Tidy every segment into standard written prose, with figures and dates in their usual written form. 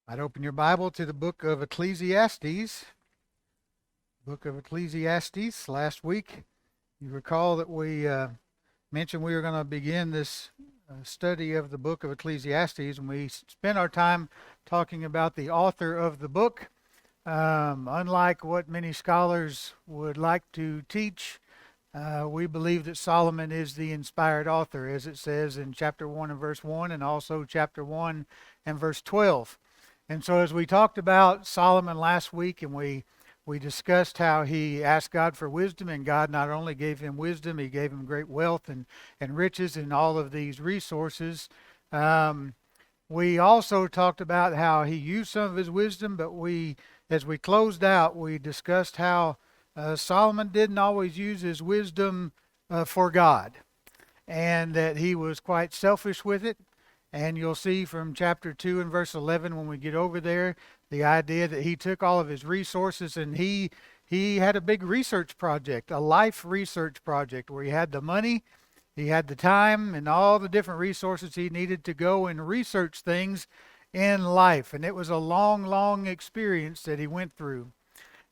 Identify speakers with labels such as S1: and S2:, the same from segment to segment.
S1: I'd open your Bible to the book of Ecclesiastes. Book of Ecclesiastes. Last week, you recall that we mentioned we were going to begin this study of the book of Ecclesiastes, and we spent our time talking about the author of the book. Unlike what many scholars would like to teach, we believe that Solomon is the inspired author, as it says in chapter 1 and verse 1, and also chapter 1 and verse 12. And so as we talked about Solomon last week, and we discussed how he asked God for wisdom, and God not only gave him wisdom, he gave him great wealth and riches and all of these resources. We also talked about how he used some of his wisdom, but as we closed out, we discussed how Solomon didn't always use his wisdom for God, and that he was quite selfish with it. And you'll see from chapter 2 and verse 11 when we get over there, the idea that he took all of his resources and he had a big research project, a life research project, where he had the money, he had the time, and all the different resources he needed to go and research things in life. And it was a long, long experience that he went through.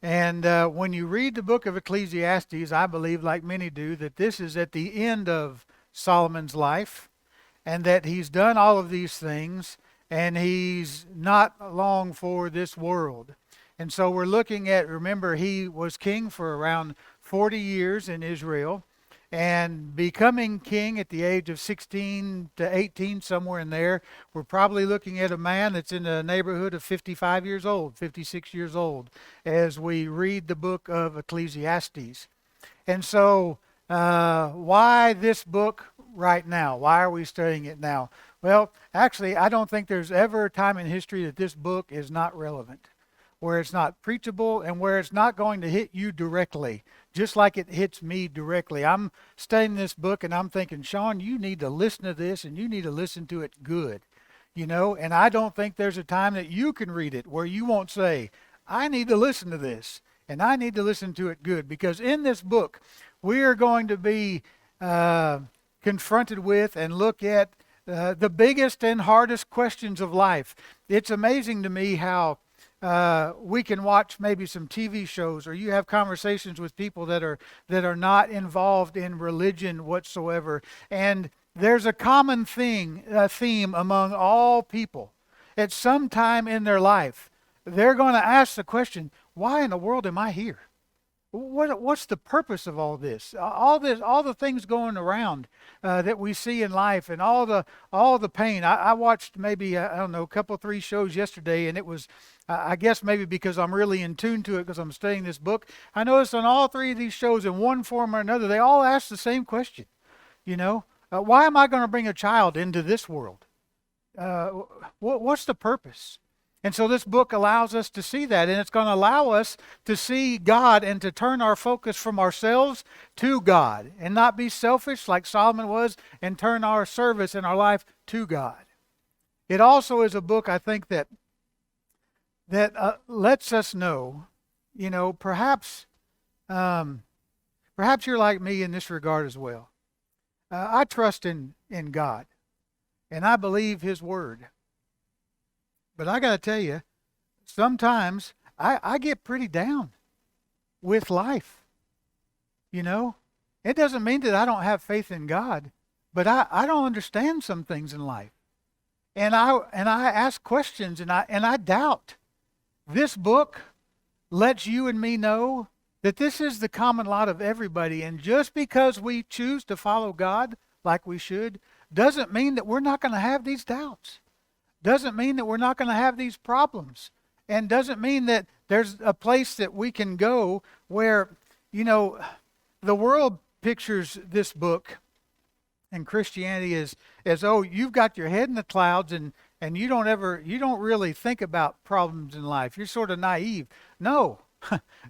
S1: And when you read the book of Ecclesiastes, I believe, like many do, that this is at the end of Solomon's life, and that he's done all of these things, and he's not long for this world. And so we're looking at, remember, he was king for around 40 years in Israel, and becoming king at the age of 16 to 18, somewhere in there. We're probably looking at a man that's in the neighborhood of 55 years old, 56 years old, as we read the book of Ecclesiastes. And so why this book right now? Why are we studying it now? Well, actually, I don't think there's ever a time in history that this book is not relevant, where it's not preachable and where it's not going to hit you directly, just like it hits me directly. I'm studying this book and I'm thinking, Sean, you need to listen to this, and you need to listen to it good, and I don't think there's a time that you can read it where you won't say, I need to listen to this, and I need to listen to it good, because in this book, we are going to be confronted with and look at the biggest and hardest questions of life. It's amazing to me how we can watch maybe some TV shows, or you have conversations with people that are not involved in religion whatsoever, and there's a common theme among all people. At some time in their life, they're going to ask the question, why in the world am I here? What's the purpose of all this? All the things going around that we see in life, and all the pain. I watched maybe I don't know, a couple 3 shows yesterday, and it was I guess maybe because I'm really in tune to it because I'm studying this book. I noticed on all 3 of these shows, in one form or another, they all ask the same question. Why am I going to bring a child into this world? What's the purpose? And so this book allows us to see that, and it's going to allow us to see God and to turn our focus from ourselves to God, and not be selfish like Solomon was, and turn our service and our life to God. It also is a book, I think, that lets us know, perhaps you're like me in this regard as well. I trust in God, and I believe His Word. But I got to tell you, sometimes I get pretty down with life. It doesn't mean that I don't have faith in God, but I don't understand some things in life. And I ask questions, and I doubt. This book lets you and me know that this is the common lot of everybody. And just because we choose to follow God like we should, doesn't mean that we're not going to have these doubts. Doesn't mean that we're not going to have these problems, and doesn't mean that there's a place that we can go where, the world pictures this book and Christianity as oh, you've got your head in the clouds, and you don't really think about problems in life. You're sort of naive. No,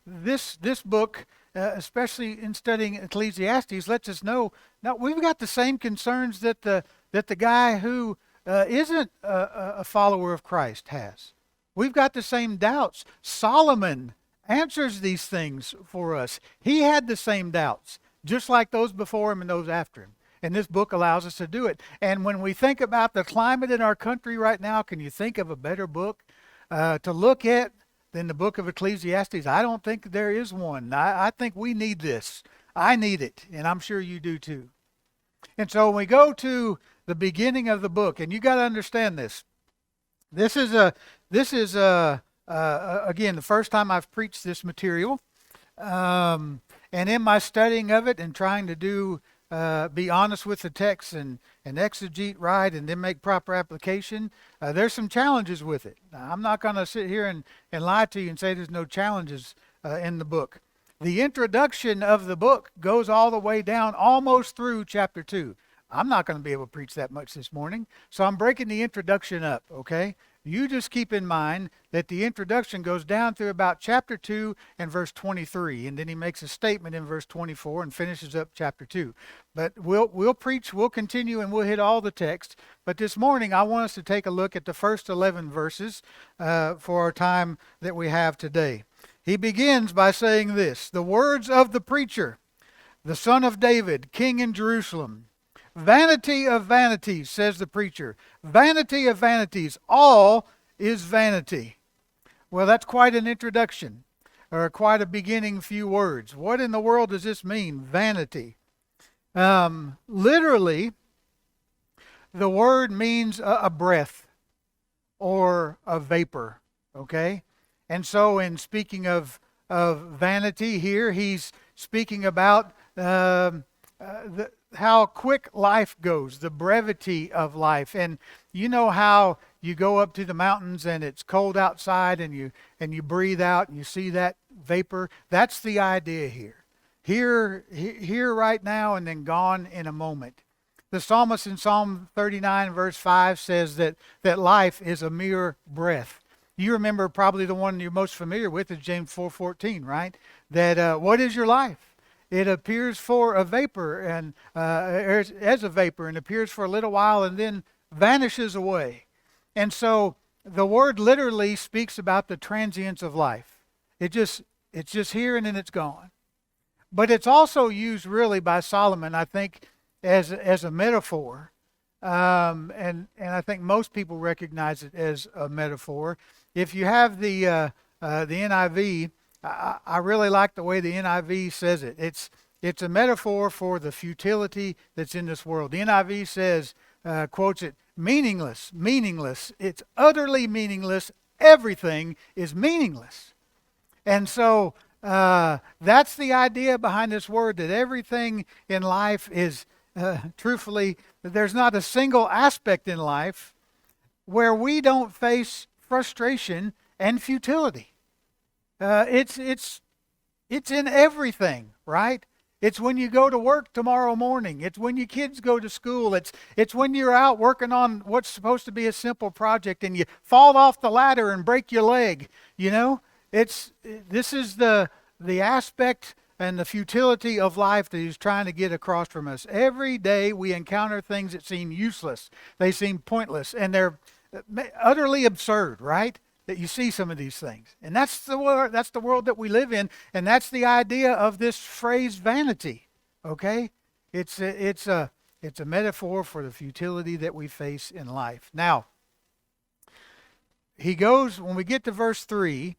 S1: this book, especially in studying Ecclesiastes, lets us know, no, we've got the same concerns that the guy who isn't a follower of Christ has. We've got the same doubts. Solomon answers these things for us. He had the same doubts, just like those before him and those after him. And this book allows us to do it. And when we think about the climate in our country right now, can you think of a better book to look at in the book of Ecclesiastes. I don't think there is one. I think we need this. I need it, and I'm sure you do too. And so when we go to the beginning of the book, and you got to understand this. This is again the first time I've preached this material, and in my studying of it and trying to be honest with the text and exegete right and then make proper application, there's some challenges with it. Now, I'm not going to sit here and lie to you and say there's no challenges in the book. The introduction of the book goes all the way down almost through chapter 2. I'm not going to be able to preach that much this morning, so I'm breaking the introduction up, okay? You just keep in mind that the introduction goes down through about chapter 2 and verse 23, and then he makes a statement in verse 24 and finishes up chapter 2. But we'll preach, we'll continue, and we'll hit all the text. But this morning, I want us to take a look at the first 11 verses for our time that we have today. He begins by saying this: the words of the preacher, the son of David, king in Jerusalem. Vanity of vanities, says the preacher. Vanity of vanities. All is vanity. Well, that's quite an introduction, or quite a beginning few words. What in the world does this mean, vanity? Literally, the word means a breath or a vapor, okay? And so in speaking of vanity here, he's speaking about how quick life goes, the brevity of life. And you know how you go up to the mountains and it's cold outside and you breathe out and you see that vapor? That's the idea here. Here right now and then gone in a moment. The psalmist in Psalm 39 verse 5 says that life is a mere breath. You remember probably the one you're most familiar with is James 4:14, right? That what is your life? It appears for a vapor and as a vapor, and appears for a little while and then vanishes away. And so the word literally speaks about the transience of life. It's just here and then it's gone. But it's also used really by Solomon, I think, as a metaphor. And I think most people recognize it as a metaphor. If you have the NIV, I really like the way the NIV says it. It's a metaphor for the futility that's in this world. The NIV says, quotes it, meaningless, meaningless. It's utterly meaningless. Everything is meaningless. And so that's the idea behind this word, that everything in life is, truthfully, that there's not a single aspect in life where we don't face frustration and futility. It's in everything, right? It's when you go to work tomorrow morning. It's when your kids go to school. It's when you're out working on what's supposed to be a simple project and you fall off the ladder and break your leg. You know, this is the aspect and the futility of life that he's trying to get across from us. Every day we encounter things that seem useless. They seem pointless, and they're utterly absurd, right? That you see some of these things. And that's the world that we live in, and that's the idea of this phrase vanity. Okay? It's a metaphor for the futility that we face in life. Now, he goes, when we get to verse 3,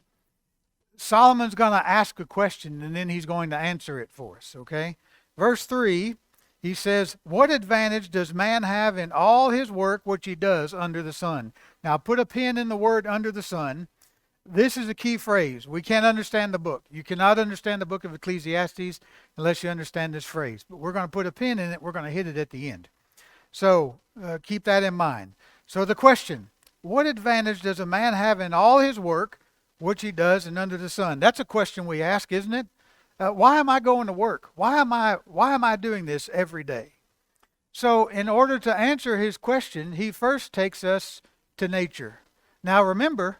S1: Solomon's going to ask a question and then he's going to answer it for us, okay? Verse 3, he says, what advantage does man have in all his work which he does under the sun? Now put a pin in the word under the sun. This is a key phrase. We can't understand the book. You cannot understand the book of Ecclesiastes unless you understand this phrase. But we're going to put a pin in it. We're going to hit it at the end. So keep that in mind. So the question, what advantage does a man have in all his work which he does and under the sun? That's a question we ask, isn't it? Why am I going to work? Why am I doing this every day? So in order to answer his question, he first takes us to nature. Now remember,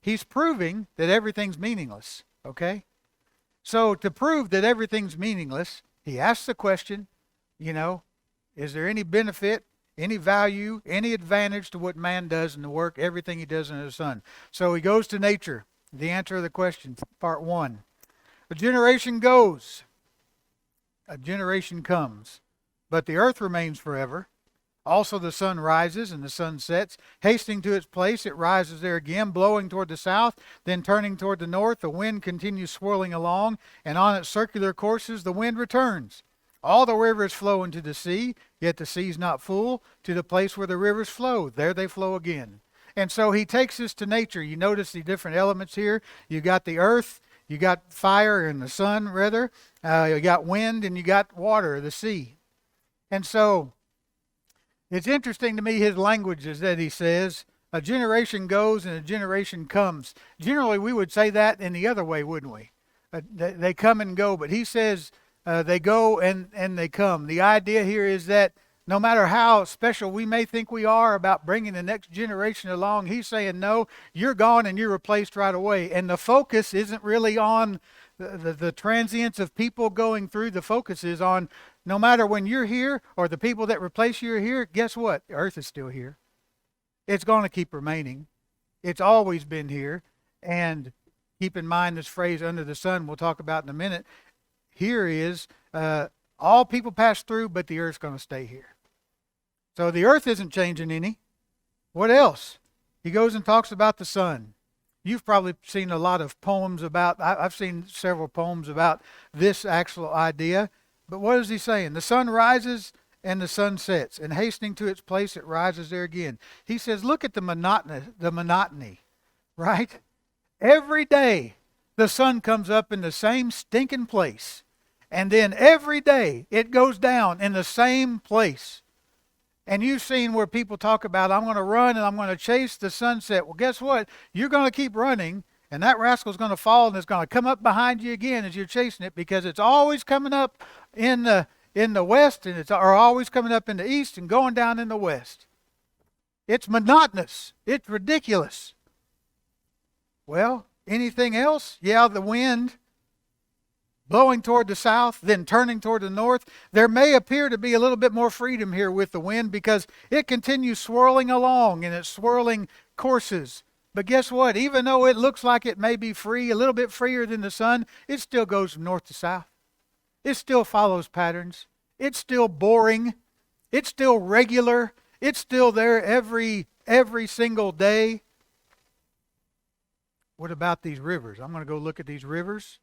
S1: he's proving that everything's meaningless, okay? So to prove that everything's meaningless, he asks the question, is there any benefit, any value, any advantage to what man does in the work, everything he does under the sun? So he goes to nature. The answer to the question, part 1. A generation goes, a generation comes, but the earth remains forever. Also the sun rises and the sun sets. Hastening to its place, it rises there again, blowing toward the south, then turning toward the north. The wind continues swirling along, and on its circular courses the wind returns. All the rivers flow into the sea, yet the sea's not full. To the place where the rivers flow, there they flow again. And so he takes us to nature. You notice the different elements here. You got the earth, you got fire and the sun, rather. You got wind, and you got water, the sea. And so it's interesting to me, his language is that he says, a generation goes and a generation comes. Generally, we would say that in the other way, wouldn't we? They come and go, but he says they go and they come. The idea here is that no matter how special we may think we are about bringing the next generation along, he's saying, no, you're gone and you're replaced right away. And the focus isn't really on the transience of people going through. The focus is on no matter when you're here or the people that replace you are here, guess what? The earth is still here. It's going to keep remaining. It's always been here. And keep in mind this phrase, under the sun, we'll talk about in a minute. Here is, all people pass through, but the earth's going to stay here. So the earth isn't changing any. What else? He goes and talks about the sun. You've probably seen a lot of poems about, I've seen several poems about this actual idea. But what is he saying? The sun rises and the sun sets, and hastening to its place, it rises there again. He says, look at the monotony, right? Every day, the sun comes up in the same stinking place. And then every day, it goes down in the same place. And you've seen where people talk about, I'm going to run and I'm going to chase the sunset. Well, guess what? You're going to keep running, and that rascal's going to fall, and it's going to come up behind you again as you're chasing it, because it's always coming up in the west, and it's always coming up in the east and going down in the west. It's monotonous. It's ridiculous. Well, anything else? Yeah, the wind blowing toward the south, then turning toward the north. There may appear to be a little bit more freedom here with the wind, because it continues swirling along in its swirling courses. But guess what? Even though it looks like it may be free, a little bit freer than the sun, it still goes from north to south. It still follows patterns. It's still boring. It's still regular. It's still there every single day. What about these rivers? I'm going to go look at these rivers.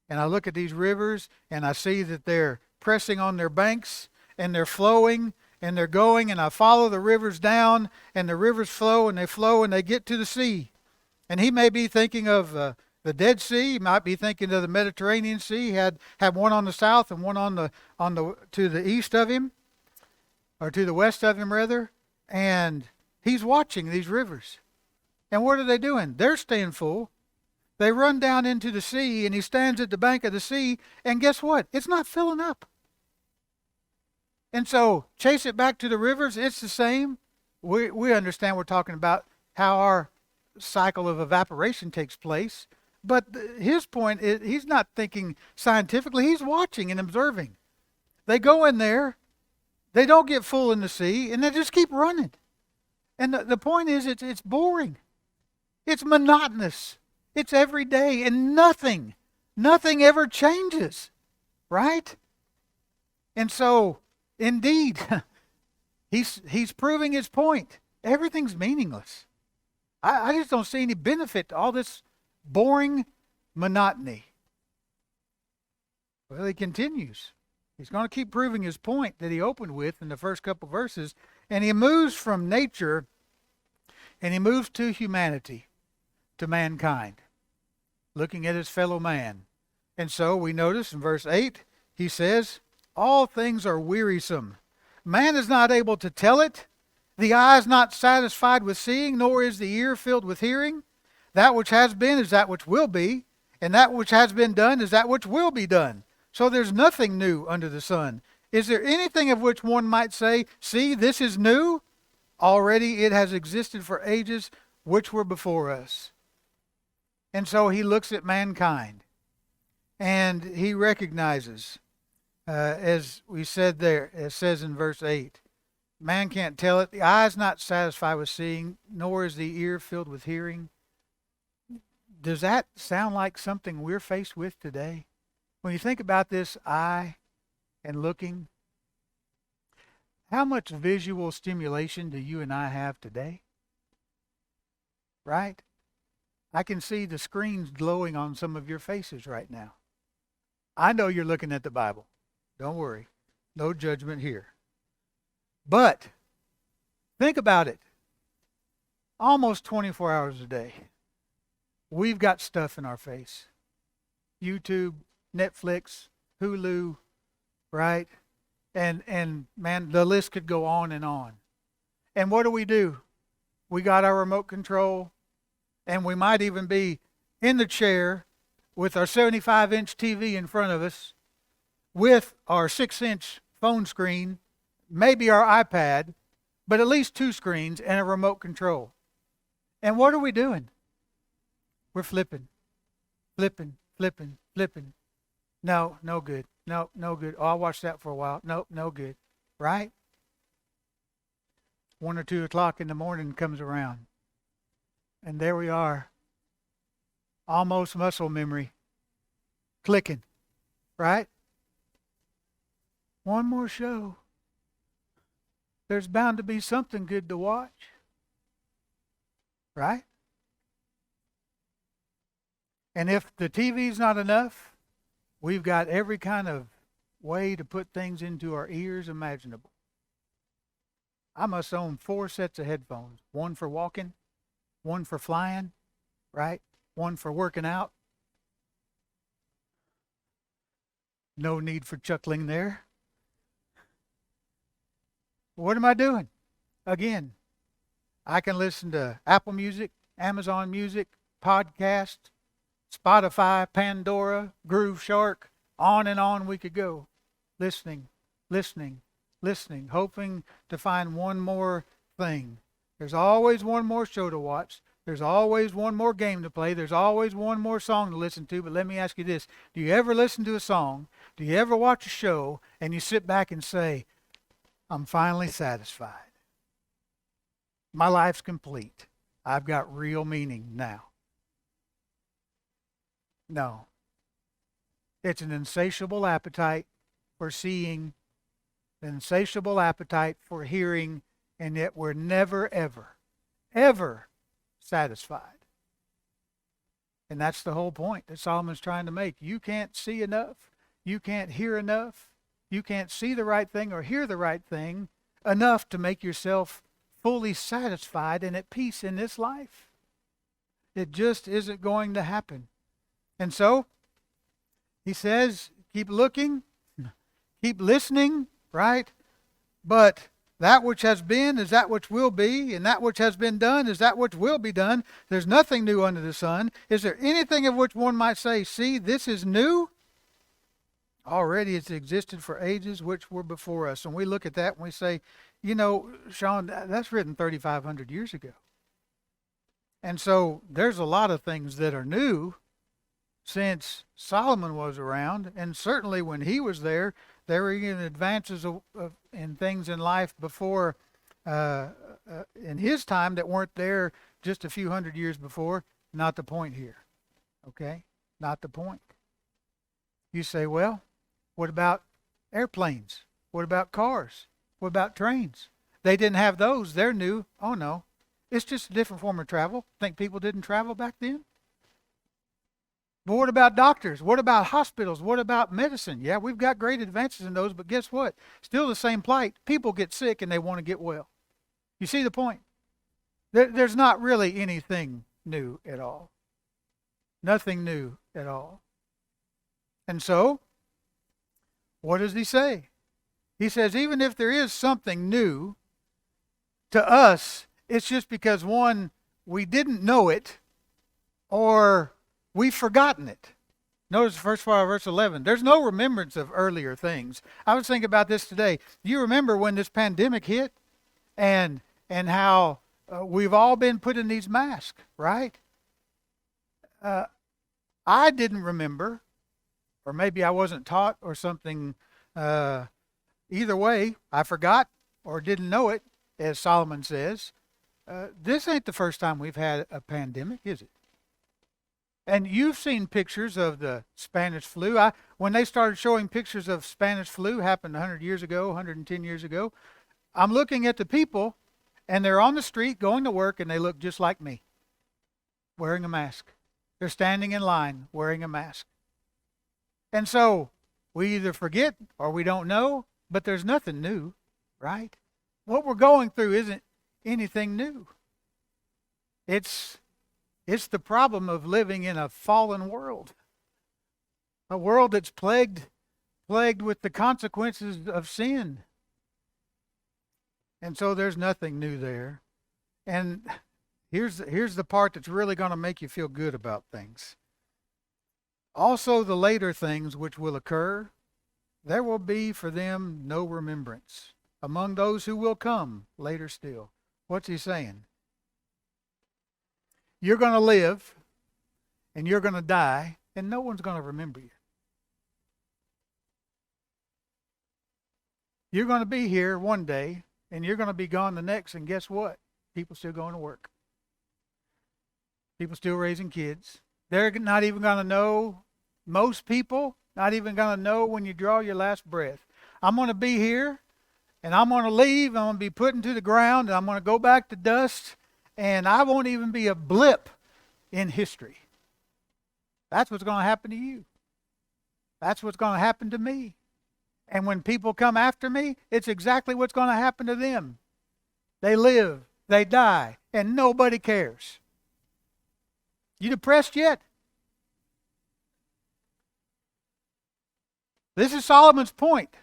S1: And I look at these rivers and I see that they're pressing on their banks and they're flowing and they're going, and I follow the rivers down, and the rivers flow and they get to the sea. And he may be thinking of the Dead Sea. He might be thinking of the Mediterranean Sea. He had one on the south and one on the to the east of him, or to the west of him rather. And he's watching these rivers. And what are they doing? They're staying full. They run down into the sea, and he stands at the bank of the sea, and guess what? It's not filling up. And so, chase it back to the rivers, it's the same. We understand we're talking about how our cycle of evaporation takes place, but his point is he's not thinking scientifically, he's watching and observing. They go in there, they don't get full in the sea, and they just keep running. And the point is, it's boring. It's monotonous. It's every day, and nothing ever changes, right? And so, indeed, he's proving his point. Everything's meaningless. I just don't see any benefit to all this boring monotony. Well, he continues. He's going to keep proving his point that he opened with in the first couple verses, and he moves from nature, and he moves to humanity, to mankind, looking at his fellow man. And so we notice in verse 8, he says, all things are wearisome. Man is not able to tell it. The eye is not satisfied with seeing, nor is the ear filled with hearing. That which has been is that which will be, and that which has been done is that which will be done. So there's nothing new under the sun. Is there anything of which one might say, see, this is new? Already it has existed for ages which were before us. And so he looks at mankind, and he recognizes, as we said there, it says in verse 8, man can't tell it. The eye is not satisfied with seeing, nor is the ear filled with hearing. Does that sound like something we're faced with today? When you think about this eye and looking, How much visual stimulation do you and I have today? Right? I can see the screens glowing on some of your faces right now. I know you're looking at the Bible. Don't worry. No judgment here. But think about it. Almost 24 hours a day, we've got stuff in our face. YouTube, Netflix, Hulu, right? And man, the list could go on and on. And what do? We got our remote control, and we might even be in the chair with our 75-inch TV in front of us, with our 6-inch phone screen, maybe our iPad, but at least 2 screens and a remote control. And what are we doing? We're flipping. No, no good. No, no good. Oh, I'll watch that for a while. Nope, no good. Right? 1 or 2 o'clock in the morning comes around. And there we are. Almost muscle memory. Clicking. Right? One more show. There's bound to be something good to watch. Right? And if the TV's not enough, we've got every kind of way to put things into our ears imaginable. I must own 4 sets of headphones. 1 for walking, 1 for flying, right? 1 for working out. No need for chuckling there. What am I doing? Again, I can listen to Apple Music, Amazon Music, podcast, Spotify, Pandora, Groove Shark, on and on we could go. Listening, hoping to find one more thing. There's always one more show to watch. There's always one more game to play. There's always one more song to listen to. But let me ask you this. Do you ever listen to a song? Do you ever watch a show and you sit back and say, I'm finally satisfied. My life's complete. I've got real meaning now. No. It's an insatiable appetite for seeing, an insatiable appetite for hearing, and yet we're never, ever satisfied. And that's the whole point that Solomon's trying to make. You can't see enough. You can't hear enough. You can't see the right thing or hear the right thing enough to make yourself fully satisfied and at peace in this life. It just isn't going to happen. And so, he says, keep looking, keep listening, right? But that which has been is that which will be, and that which has been done is that which will be done. There's nothing new under the sun. Is there anything of which one might say, see, this is new? Already it's existed for ages which were before us. And we look at that and we say, you know, Sean, that's written 3,500 years ago. And so there's a lot of things that are new since Solomon was around. And certainly when he was there were even advances in things in life before, in his time, that weren't there just a few hundred years before. Not the point here. Okay? Not the point. You say, well, what about airplanes? What about cars? What about trains? They didn't have those. They're new. Oh, no. It's just a different form of travel. Think people didn't travel back then? But what about doctors? What about hospitals? What about medicine? Yeah, we've got great advances in those, but guess what? Still the same plight. People get sick and they want to get well. You see the point? There's not really anything new at all. Nothing new at all. And so, what does he say? He says, even if there is something new, to us, it's just because, one, we didn't know it, or we've forgotten it. Notice the first part of verse 11. There's no remembrance of earlier things. I was thinking about this today. Do you remember when this pandemic hit and how we've all been put in these masks, right? I didn't remember, or maybe I wasn't taught or something. Either way, I forgot or didn't know it, as Solomon says. This ain't the first time we've had a pandemic, is it? And you've seen pictures of the Spanish flu. When they started showing pictures of Spanish flu, happened 100 years ago, 110 years ago, I'm looking at the people, and they're on the street going to work, and they look just like me, wearing a mask. They're standing in line wearing a mask. And so we either forget or we don't know, but there's nothing new, right? What we're going through isn't anything new. It's the problem of living in a fallen world. A world that's plagued with the consequences of sin. And so there's nothing new there. And here's the part that's really going to make you feel good about things. Also, the later things which will occur, there will be for them no remembrance among those who will come later still. What's he saying? You're going to live and you're going to die, and no one's going to remember you. You're going to be here one day, and you're going to be gone the next, and guess what? People still going to work. People still raising kids. They're not even going to know, most people, not even going to know when you draw your last breath. I'm going to be here, and I'm going to leave, I'm going to be put into the ground, and I'm going to go back to dust, and I won't even be a blip in history. That's what's going to happen to you. That's what's going to happen to me. And when people come after me, it's exactly what's going to happen to them. They live, they die, and nobody cares. You depressed yet? This is Solomon's point.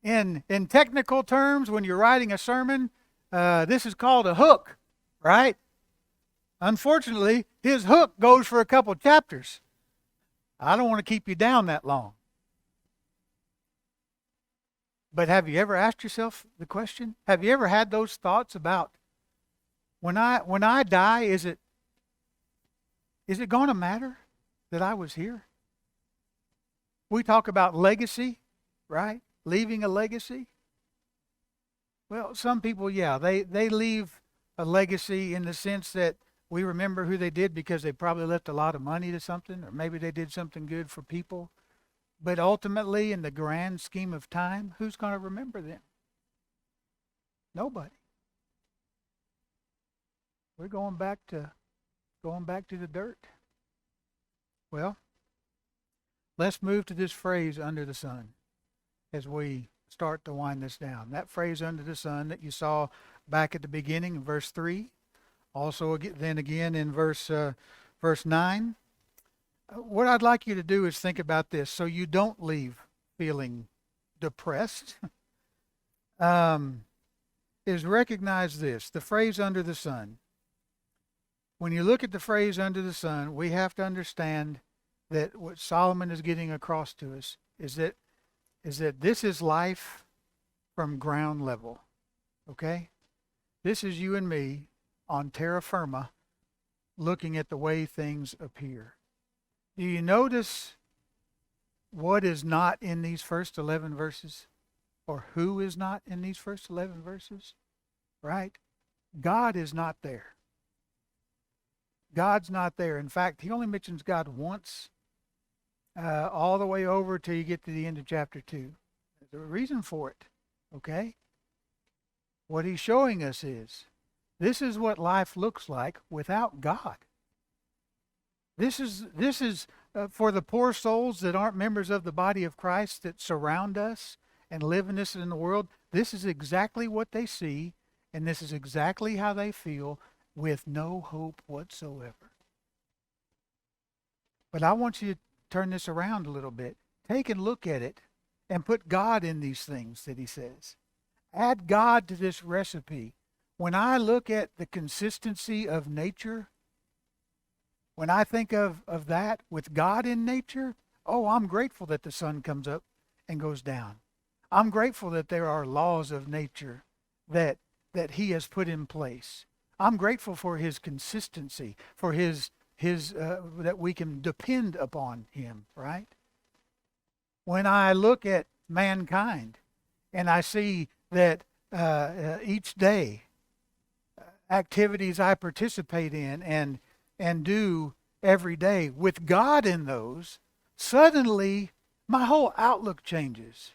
S1: In technical terms, when you're writing a sermon, this is called a hook, right? Unfortunately, his hook goes for a couple chapters. I don't want to keep you down that long. But have you ever asked yourself the question? Have you ever had those thoughts about when I die, is it going to matter that I was here? We talk about legacy, right? Leaving a legacy. Well, some people, yeah, they leave a legacy in the sense that we remember who they did because they probably left a lot of money to something, or maybe they did something good for people. But ultimately, in the grand scheme of time, who's going to remember them? Nobody. We're going back to the dirt. Well, let's move to this phrase, under the sun, as we start to wind this down. That phrase, under the sun, that you saw back at the beginning in verse 3, also then again in verse 9. What I'd like you to do is think about this so you don't leave feeling depressed. Is recognize this, the phrase under the sun. When you look at the phrase under the sun, we have to understand that what Solomon is getting across to us is that this is life from ground level. Okay? This is you and me on terra firma looking at the way things appear. Do you notice what is not in these first 11 verses? Or who is not in these first 11 verses? Right? God is not there. God's not there. In fact, he only mentions God once, all the way over till you get to the end of chapter 2. There's a reason for it. Okay? What he's showing us is, this is what life looks like without God. This is for the poor souls that aren't members of the body of Christ that surround us and live in this in the world. This is exactly what they see, and this is exactly how they feel, with no hope whatsoever. But I want you to turn this around a little bit. Take and look at it and put God in these things that he says. Add God to this recipe. When I look at the consistency of nature, when I think of that with God in nature, oh, I'm grateful that the sun comes up and goes down. I'm grateful that there are laws of nature that he has put in place. I'm grateful for his consistency, for his that we can depend upon him, right? When I look at mankind and I see that each day activities I participate in and do every day with God in those, suddenly my whole outlook changes.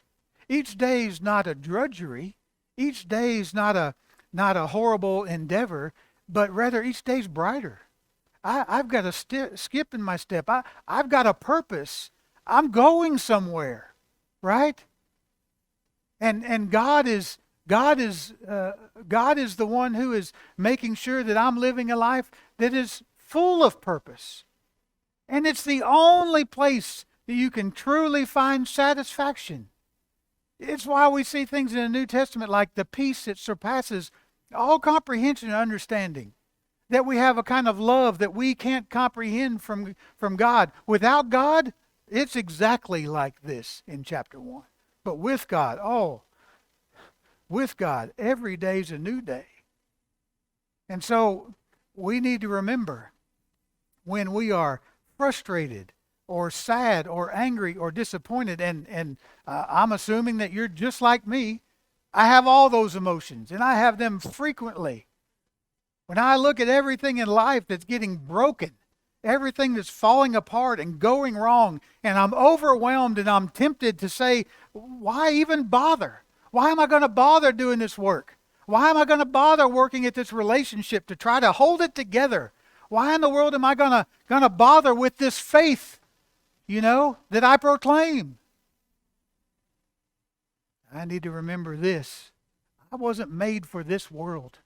S1: Each day is not a drudgery. Each day is not a horrible endeavor, but rather each day's brighter. I've got a skip in my step. I've got a purpose. I'm going somewhere, right? And God is the one who is making sure that I'm living a life that is full of purpose. And it's the only place that you can truly find satisfaction. It's why we see things in the New Testament like the peace that surpasses all comprehension and understanding. That we have a kind of love that we can't comprehend from God. Without God, it's exactly like this in chapter 1. But with God, with God, every day's a new day. And so we need to remember when we are frustrated or sad or angry or disappointed, and I'm assuming that you're just like me. I have all those emotions, and I have them frequently. When I look at everything in life that's getting broken, everything that's falling apart and going wrong, and I'm overwhelmed and I'm tempted to say, why even bother? Why am I going to bother doing this work? Why am I going to bother working at this relationship to try to hold it together? Why in the world am I going to bother with this faith, that I proclaim? I need to remember this. I wasn't made for this world.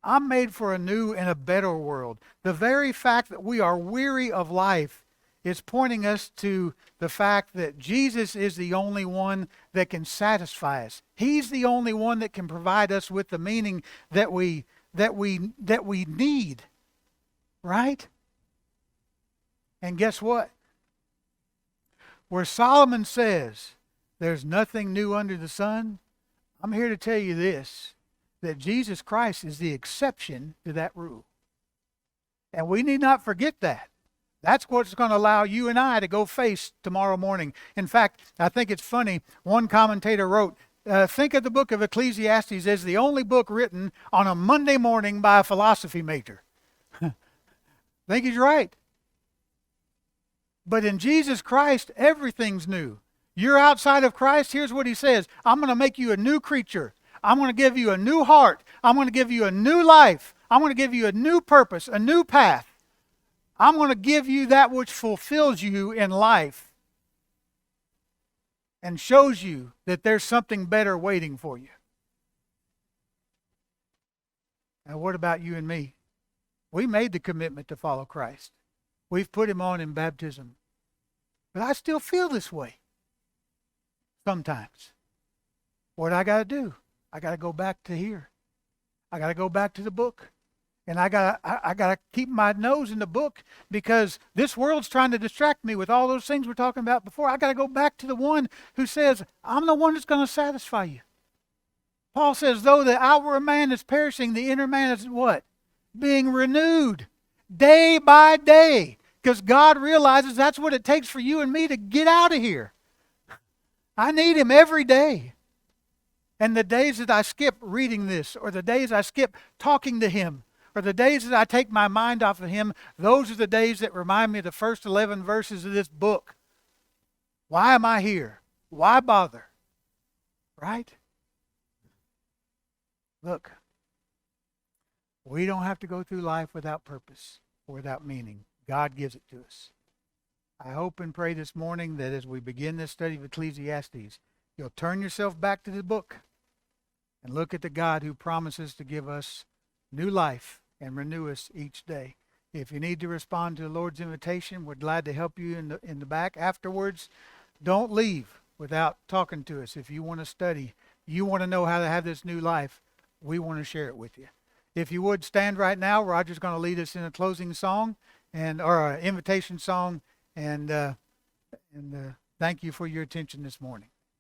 S1: I'm made for a new and a better world. The very fact that we are weary of life is pointing us to the fact that Jesus is the only one that can satisfy us. He's the only one that can provide us with the meaning that we need. Right? And guess what? Where Solomon says, there's nothing new under the sun, I'm here to tell you this, that Jesus Christ is the exception to that rule. And we need not forget that. That's what's going to allow you and I to go face tomorrow morning. In fact, I think it's funny, one commentator wrote, think of the book of Ecclesiastes as the only book written on a Monday morning by a philosophy major. I think he's right. But in Jesus Christ, everything's new. You're outside of Christ, here's what he says. I'm going to make you a new creature. I'm going to give you a new heart. I'm going to give you a new life. I'm going to give you a new purpose, a new path. I'm going to give you that which fulfills you in life and shows you that there's something better waiting for you. Now, what about you and me? We made the commitment to follow Christ. We've put him on in baptism. But I still feel this way sometimes. What I got to do? I got to go back to here. I got to go back to the book. And I got to keep my nose in the book because this world's trying to distract me with all those things we're talking about before. I got to go back to the one who says, I'm the one that's going to satisfy you. Paul says, though the outward man is perishing, the inner man is what? Being renewed day by day. Because God realizes that's what it takes for you and me to get out of here. I need him every day. And the days that I skip reading this, or the days I skip talking to him, or the days that I take my mind off of him, those are the days that remind me of the first 11 verses of this book. Why am I here? Why bother? Right? Look, we don't have to go through life without purpose or without meaning. God gives it to us. I hope and pray this morning that as we begin this study of Ecclesiastes, you'll turn yourself back to the book and look at the God who promises to give us new life and renew us each day. If you need to respond to the Lord's invitation, we're glad to help you in the back. Afterwards, don't leave without talking to us. If you want to study, you want to know how to have this new life, we want to share it with you. If you would stand right now, Roger's going to lead us in a closing song or an invitation song, and thank you for your attention this morning.